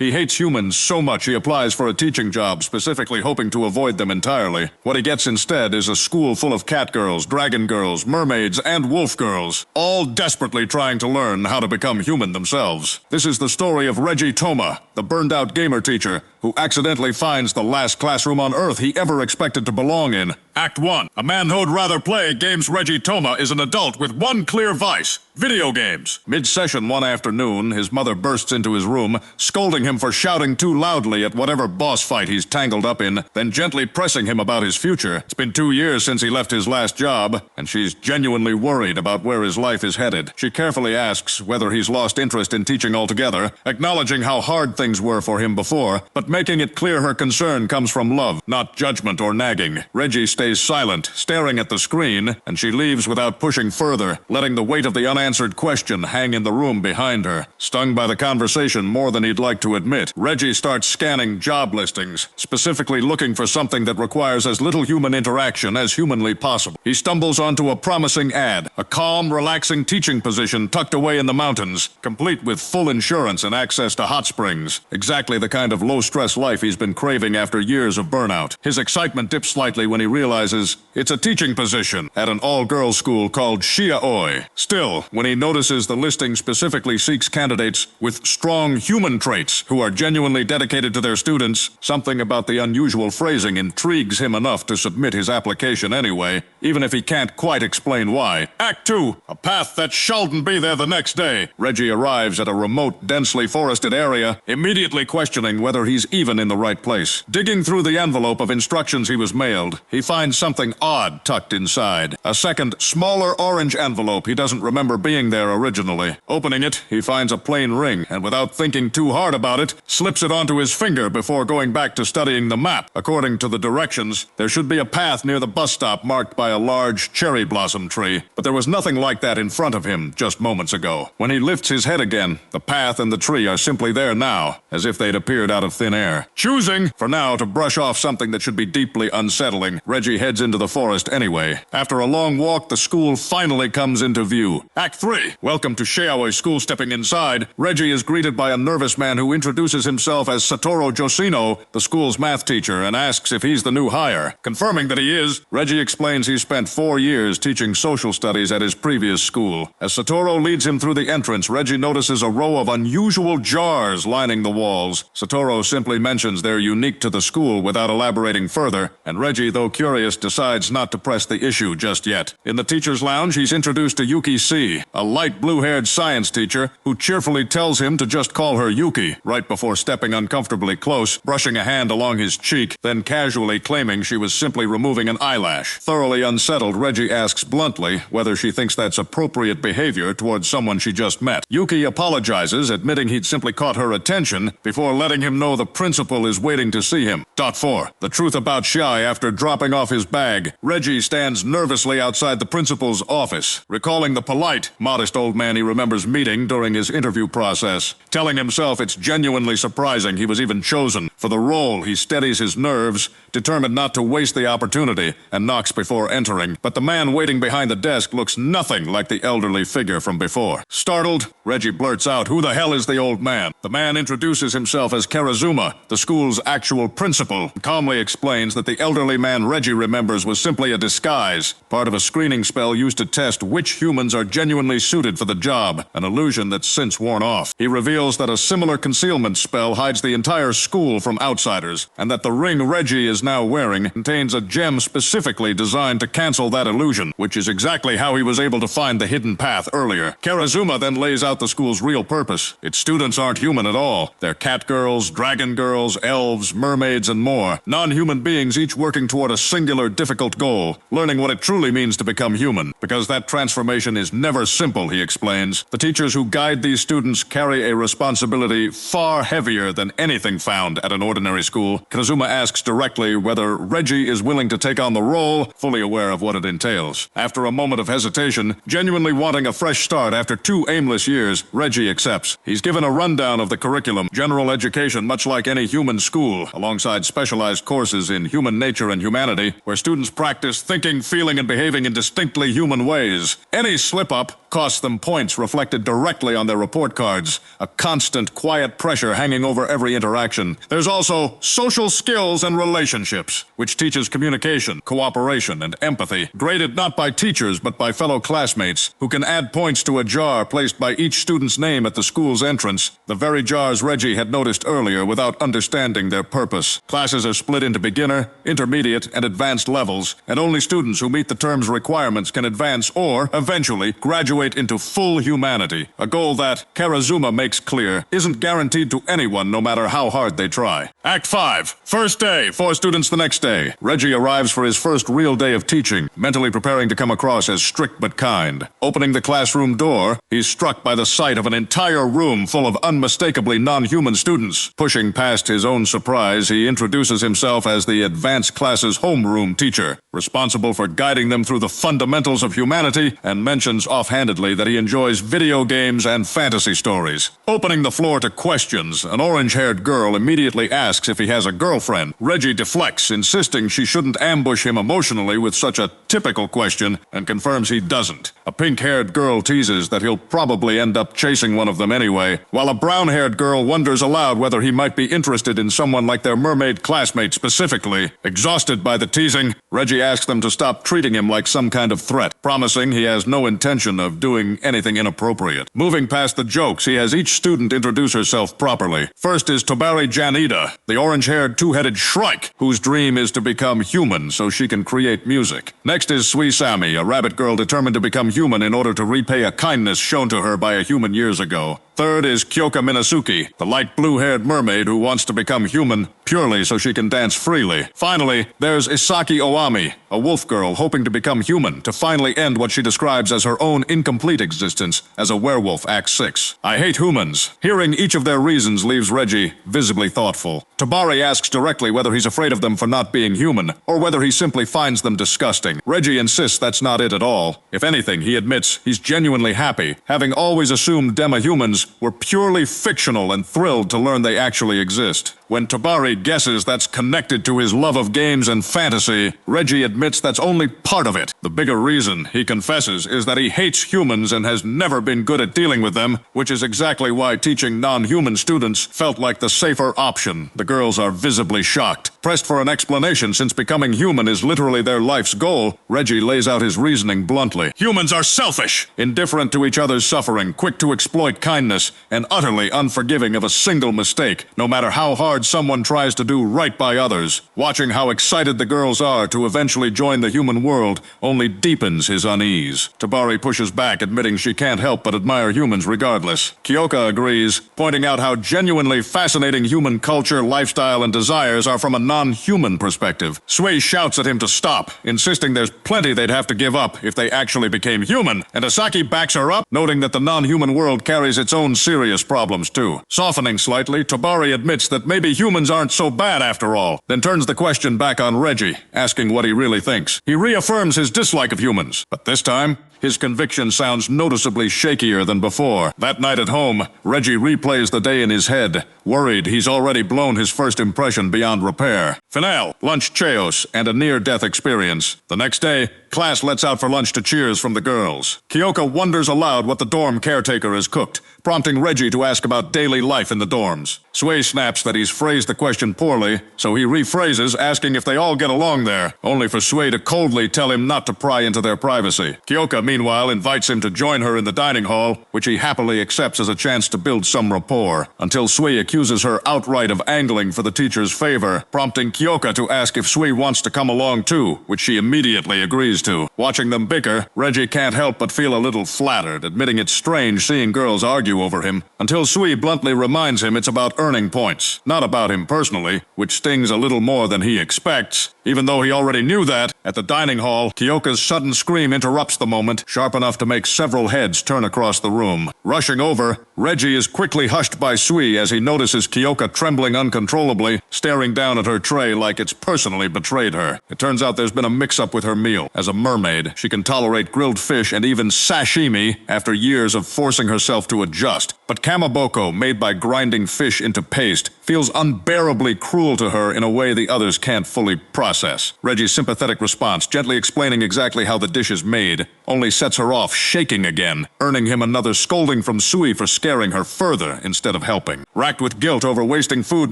He hates humans so much he applies for a teaching job, specifically hoping to avoid them entirely. What he gets instead is a school full of cat girls, dragon girls, mermaids, and wolf girls, all desperately trying to learn how to become human themselves. This is the story of Reggie Toma, the burned-out gamer teacher, who accidentally finds the last classroom on Earth he ever expected to belong in. Act 1. A man who'd rather play games. Reggie Toma is an adult with one clear vice: video games. Mid-session one afternoon, his mother bursts into his room, scolding him for shouting too loudly at whatever boss fight he's tangled up in, then gently pressing him about his future. It's been 2 years since he left his last job, and she's genuinely worried about where his life is headed. She carefully asks whether he's lost interest in teaching altogether, acknowledging how hard things were for him before, but making it clear her concern comes from love, not judgment or nagging. Reggie stays silent, staring at the screen, and she leaves without pushing further, letting the weight of the unanswered question hang in the room behind her. Stung by the conversation more than he'd like to admit, Reggie starts scanning job listings, specifically looking for something that requires as little human interaction as humanly possible. He stumbles onto a promising ad, a calm, relaxing teaching position tucked away in the mountains, complete with full insurance and access to hot springs. Exactly the kind of low-stress life he's been craving after years of burnout. His excitement dips slightly when he realizes it's a teaching position at an all-girls school called Shiaoi. Still, when he notices the listing specifically seeks candidates with strong human traits who are genuinely dedicated to their students, something about the unusual phrasing intrigues him enough to submit his application anyway, even if he can't quite explain why. Act 2. A path that shouldn't be there the next day. Reggie arrives at a remote, densely forested area, immediately questioning whether he's even in the right place. Digging through the envelope of instructions he was mailed, he finds something odd tucked inside. A second, smaller orange envelope he doesn't remember being there originally. Opening it, he finds a plain ring, and without thinking too hard about it, slips it onto his finger before going back to studying the map. According to the directions, there should be a path near the bus stop marked by a large cherry blossom tree, but there was nothing like that in front of him just moments ago. When he lifts his head again, the path and the tree are simply there now, as if they'd appeared out of thin air. Choosing, for now, to brush off something that should be deeply unsettling, Reggie heads into the forest anyway. After a long walk, the school finally comes into view. Act 3. Welcome to Shiaoi School. Stepping inside, Reggie is greeted by a nervous man who introduces himself as Satoru Josino, the school's math teacher, and asks if he's the new hire. Confirming that he is, Reggie explains he spent 4 years teaching social studies at his previous school. As Satoru leads him through the entrance, Reggie notices a row of unusual jars lining the walls. Satoru simply mentions they're unique to the school without elaborating further, and Reggie, though curious, decides not to press the issue just yet. In the teacher's lounge, he's introduced to Yuki C., a light blue-haired science teacher who cheerfully tells him to just call her Yuki, right before stepping uncomfortably close, brushing a hand along his cheek, then casually claiming she was simply removing an eyelash. Thoroughly unsettled, Reggie asks bluntly whether she thinks that's appropriate behavior towards someone she just met. Yuki apologizes, admitting he'd simply caught her attention, before letting him know the principal is waiting to see him. Dot 4. The truth about Shiaoi after dropping off his bag. Reggie stands nervously outside the principal's office, recalling the polite, modest old man he remembers meeting during his interview process. Telling himself it's genuinely surprising he was even chosen for the role, he steadies his nerves, determined not to waste the opportunity, and knocks before entering. But the man waiting behind the desk looks nothing like the elderly figure from before. Startled, Reggie blurts out, "Who the hell is the old man?" The man introduces himself as Kerazuma, the school's actual principal, and calmly explains that the elderly man Reggie remembers was simply a disguise, part of a screening spell used to test which humans are genuinely suited for the job, an illusion that's since worn off. He reveals that a similar concealment spell hides the entire school from outsiders, and that the ring Reggie is now wearing contains a gem specifically designed to cancel that illusion, which is exactly how he was able to find the hidden path earlier. Kerazuma then lays out the school's real purpose. Its students aren't human at all. They're cat girls, dragon girls, elves, mermaids, and more. Non-human beings each working toward a singular, difficult goal, learning what it truly means to become human. Because that transformation is never simple, he explains. The teachers who guide these students carry a responsibility far heavier than anything found at an ordinary school. Kerazuma asks directly whether Reggie is willing to take on the role, fully aware of what it entails. After a moment of hesitation, genuinely wanting a fresh start after 2 aimless years, Reggie accepts. He's given a rundown of the curriculum, general education much like any human school, alongside specialized courses in human nature and humanity, where students practice thinking, feeling, and behaving in distinctly human ways. Any slip-up, costs them points reflected directly on their report cards. A constant, quiet pressure hanging over every interaction. There's also social skills and relationships, which teaches communication, cooperation, and empathy, graded not by teachers but by fellow classmates, who can add points to a jar placed by each student's name at the school's entrance, the very jars Reggie had noticed earlier without understanding their purpose. Classes are split into beginner, intermediate, and advanced levels, and only students who meet the term's requirements can advance or, eventually, graduate into full humanity, a goal that, Kerazuma makes clear, isn't guaranteed to anyone no matter how hard they try. Act 5. First day, 4 students the next day. Reggie arrives for his first real day of teaching, mentally preparing to come across as strict but kind. Opening the classroom door, he's struck by the sight of an entire room full of unmistakably non-human students. Pushing past his own surprise, he introduces himself as the advanced class's homeroom teacher, responsible for guiding them through the fundamentals of humanity, and mentions offhandedly that he enjoys video games and fantasy stories. Opening the floor to questions, an orange-haired girl immediately asks if he has a girlfriend. Reggie deflects, insisting she shouldn't ambush him emotionally with such a typical question, and confirms he doesn't. A pink-haired girl teases that he'll probably end up chasing one of them anyway, while a brown-haired girl wonders aloud whether he might be interested in someone like their mermaid classmate specifically. Exhausted by the teasing, Reggie asks them to stop treating him like some kind of threat, promising he has no intention of doing anything inappropriate. Moving past the jokes, he has each student introduce herself properly. First is Tobari Janida, the orange-haired two-headed shrike, whose dream is to become human so she can create music. Next is Sui Sami, a rabbit girl determined to become human in order to repay a kindness shown to her by a human years ago. Third is Kyoka Minasuki, the light blue-haired mermaid who wants to become human purely so she can dance freely. Finally, there's Isaki Oami, a wolf girl hoping to become human to finally end what she describes as her own incomplete existence as a werewolf, Act 6. I hate humans. Hearing each of their reasons leaves Reggie visibly thoughtful. Tobari asks directly whether he's afraid of them for not being human, or whether he simply finds them disgusting. Reggie insists that's not it at all. If anything, he admits he's genuinely happy, having always assumed demi-humans were purely fictional and thrilled to learn they actually exist. When Tobari guesses that's connected to his love of games and fantasy, Reggie admits that's only part of it. The bigger reason, he confesses, is that he hates humans and has never been good at dealing with them, which is exactly why teaching non-human students felt like the safer option. The girls are visibly shocked. Pressed for an explanation since becoming human is literally their life's goal, Reggie lays out his reasoning bluntly. Humans are selfish, indifferent to each other's suffering, quick to exploit kindness, and utterly unforgiving of a single mistake, no matter how hard someone tries to do right by others. Watching how excited the girls are to eventually join the human world only deepens his unease. Tobari pushes back, admitting she can't help but admire humans regardless. Kyoka agrees, pointing out how genuinely fascinating human culture, lifestyle, and desires are from a non-human perspective. Sui shouts at him to stop, insisting there's plenty they'd have to give up if they actually became human, and Isaki backs her up, noting that the non-human world carries its own serious problems too. Softening slightly, Tobari admits that maybe humans aren't so bad after all, then turns the question back on Reggie, asking what he really thinks. He reaffirms his dislike of humans, but this time, his conviction sounds noticeably shakier than before. That night at home, Reggie replays the day in his head, worried he's already blown his first impression beyond repair. Finale, lunch chaos, and a near-death experience. The next day, class lets out for lunch to cheers from the girls. Kyoka wonders aloud what the dorm caretaker has cooked, prompting Reggie to ask about daily life in the dorms. Sui snaps that he's phrased the question poorly, so he rephrases, asking if they all get along there, only for Sui to coldly tell him not to pry into their privacy. Kyoka, meanwhile, invites him to join her in the dining hall, which he happily accepts as a chance to build some rapport, until Sui accuses her outright of angling for the teacher's favor, prompting Kyoka to ask if Sui wants to come along too, which she immediately agrees to. Watching them bicker, Reggie can't help but feel a little flattered, admitting it's strange seeing girls argue over him, until Sui bluntly reminds him it's about earning points, not about him personally, which stings a little more than he expects. Even though he already knew that, at the dining hall, Kyoka's sudden scream interrupts the moment, sharp enough to make several heads turn across the room. Rushing over, Reggie is quickly hushed by Sui as he notices Kyoka trembling uncontrollably, staring down at her tray way like it's personally betrayed her. It turns out there's been a mix-up with her meal. As a mermaid, she can tolerate grilled fish and even sashimi after years of forcing herself to adjust. But kamaboko, made by grinding fish into paste, feels unbearably cruel to her in a way the others can't fully process. Reggie's sympathetic response, gently explaining exactly how the dish is made, only sets her off shaking again, earning him another scolding from Sui for scaring her further instead of helping. Racked with guilt over wasting food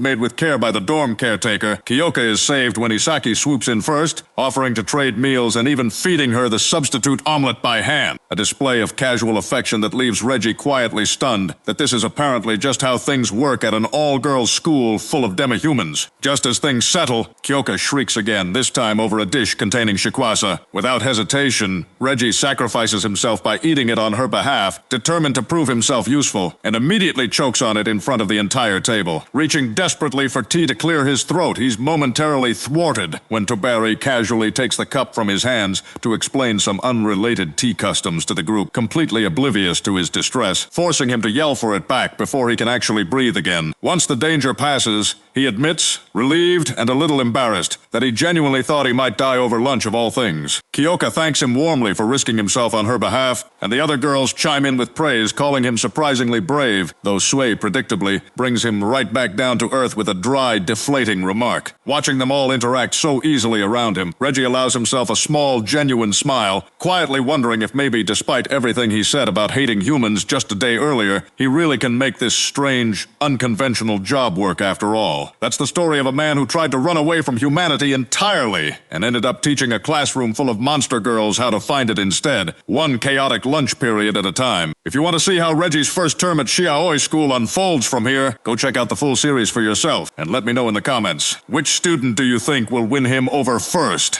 made with care by the dorm caretaker, Kyoka is saved when Isaki swoops in first, offering to trade meals and even feeding her the substitute omelet by hand. A display of casual affection that leaves Reggie quietly stunned that this is apparently just how things work at an all-girls school full of demihumans. Just as things settle, Kyoka shrieks again, this time over a dish containing shikwasa. Without hesitation, Reggie sacrifices himself by eating it on her behalf, determined to prove himself useful, and immediately chokes on it in front of the entire table. Reaching desperately for tea to clear his throat, he's momentarily thwarted when Tobari casually takes the cup from his hands to explain some unrelated tea customs to the group, completely oblivious to his distress, forcing him to yell for it back before he can actually breathe again. Once the danger passes, he admits, relieved and a little embarrassed, that he genuinely thought he might die over lunch of all things. Kyoka thanks him warmly for risking himself on her behalf, and the other girls chime in with praise, calling him surprisingly brave, though Sui, predictably, brings him right back down to earth with a dry, deflating remark. Watching them all interact so easily around him, Reggie allows himself a small, genuine smile, quietly wondering if maybe, despite everything he said about hating humans just a day earlier, he really can make this strange, unconventional job work after all. That's the story of a man who tried to run away from humanity entirely and ended up teaching a classroom full of monster girls how to find it instead, one chaotic lunch period at a time. If you want to see how Reggie's first term at Shiaoi School unfolds from here, go check out the full series for yourself, and let me know in the comments. Which student do you think will win him over first?